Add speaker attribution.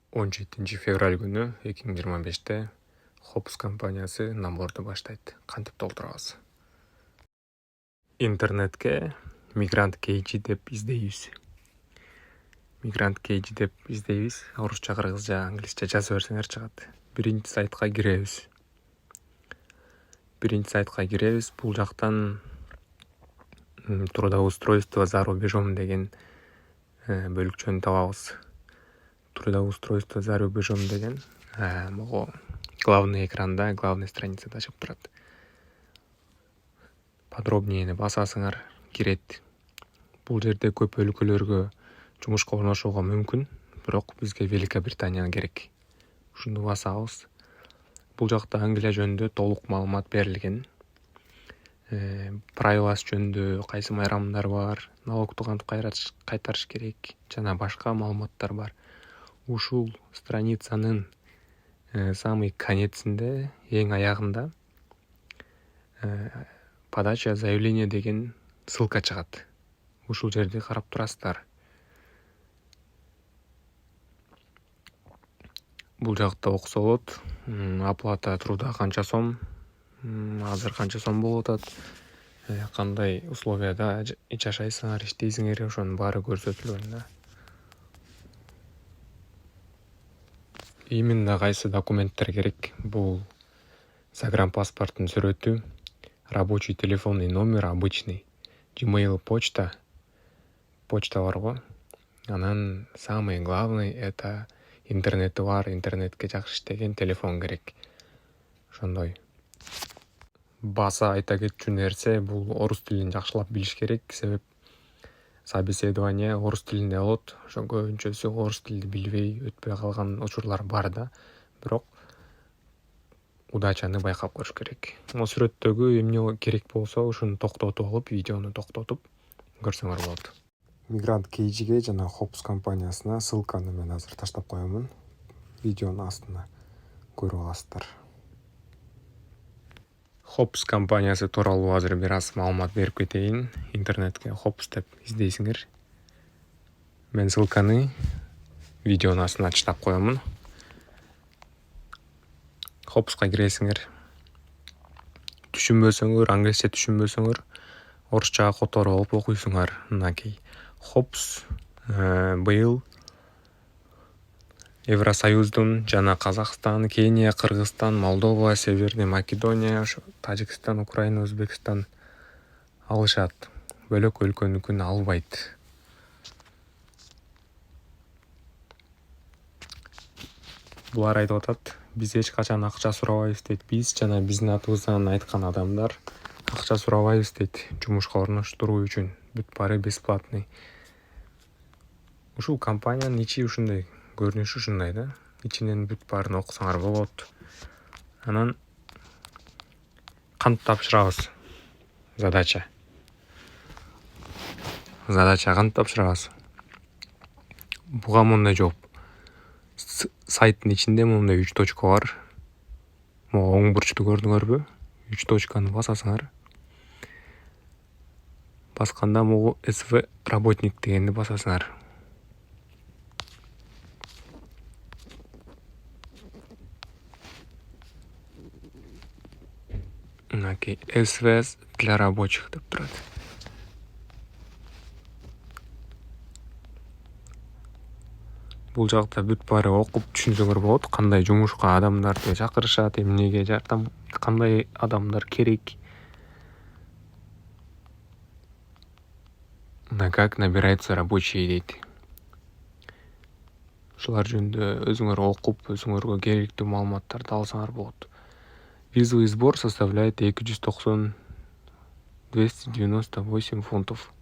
Speaker 1: 17 февраль күнү 2025-те Hops компаниясы наборду баштайт. Кантип толтурабыз? Интернетке мигрант кейжи деп издейбиз. Мигрант кейжи деп издейбиз. Орусча, кыргызча, англисче жаза берсеңер чыгат. Биринчи сайтка киребиз. Бул жактан трудоустройство за рубежом деген бөлүкчөнү табабыз. Трудоустройство за рубежом деген могу главный экранда, главный страницада чыгып турат. Подробнее басасыңар, кирет. Бул жерде көп өлкөлөргө жумушка орношууга мүмкүн, бирок бизге Великобритания керек. Ушуну басабыз. Бул жакта Англия жөнүндө толук маалымат берилген. Правиласы жөнүндө кайсы майрамдар бар, налогду кантип кайтарыш керек жана башка маалыматтар бар. Ушул страницанын самый конецинде, эң аягында подача заявления деген ссылка чыгат. Ушул жерди карап турасыздар. Бул жакта окуса болот. Оплата труда канча сом, азыр канча сом болуп атат, кандай условияда жашайсыңар, иштейсиңер, ошонун баары көрсөтүлгөн да. Именно кайсы документтер керек? Бул загранпаспорттун сүрөтү, рабочий телефонный номер обычный, Gmail почта барго. Анан самый главный это интернети бар, интернетке жакшы иштеген телефон керек. Ошондой. Баса айта кетчү нерсе, бул орус тилин жакшылап билиш керек, себеп собеседование орус тилинде болот. Ошо көбүнчөсү орус тилди билбей өтпөй калган учурлар бар да, бирок удачаны байкап көрүш керек. Сүрөттөгү эмне керек болсо, ошону токтотуп алып, видеону токтотуп көрсөңөр болот. Мигрант кейжиге жана Hops компаниясына ссылканы мен азыр таштап коемун. Видеонун астына көрүп аласыздар. Hops компаниясы тууралуу азыр бир аз маалымат берип кетейин. Интернетке Hops деп издейсиңер. Мен ссылканы видеонун астына таштап коемун. Hops'ка киресиңер. Түшүнбөсөңөр, англисче түшүнбөсөңөр, орусчага которуп алып окуйсуңар. Мынакей Hops быйыл Евросоюздун жана Казакстан, Кения, Кыргызстан, Молдова, Северный Македония, Тажикстан, Украина, Өзбекстан алышат. Бөлөк өлкөнүкүн албайт. Булар айтып атат, биз эч качан акча сурабайбыз дейт. Биз жана биздин атыбыздан айткан адамдар акча сурабайбыз дейт. Жумушка орноштуруу үчүн бүт баары бесплатный. Ушул компаниянын ичи ушундай, көрүнүшү ушундай да. Ичинен бүт баарын окусаңар болот. Анан кантип тапшырабыз? Задача кантип тапшырабыз? Буга мындай жооп. Сайттын ичинде мындай 3 точка бар. Могу оң бурчту көрдүңөрбү? 3 точканы басасыңар. Басканда могу СВ работник дегенди басасыңар. Мынакей СВ для рабочих деп турат. Бул жакта бүт баары окуп түшүнсөңөр болот, кандай жумушка адамдарды чакырышат, эмнеге жардам, кандай адамдар керек. На как набираются рабочие дейт. Ушулар жөнүндө өзүңөр окуп, өзүңөргө керектүү маалыматтарды алсаңар болот. Визовый сбор составляет 298 фунтов.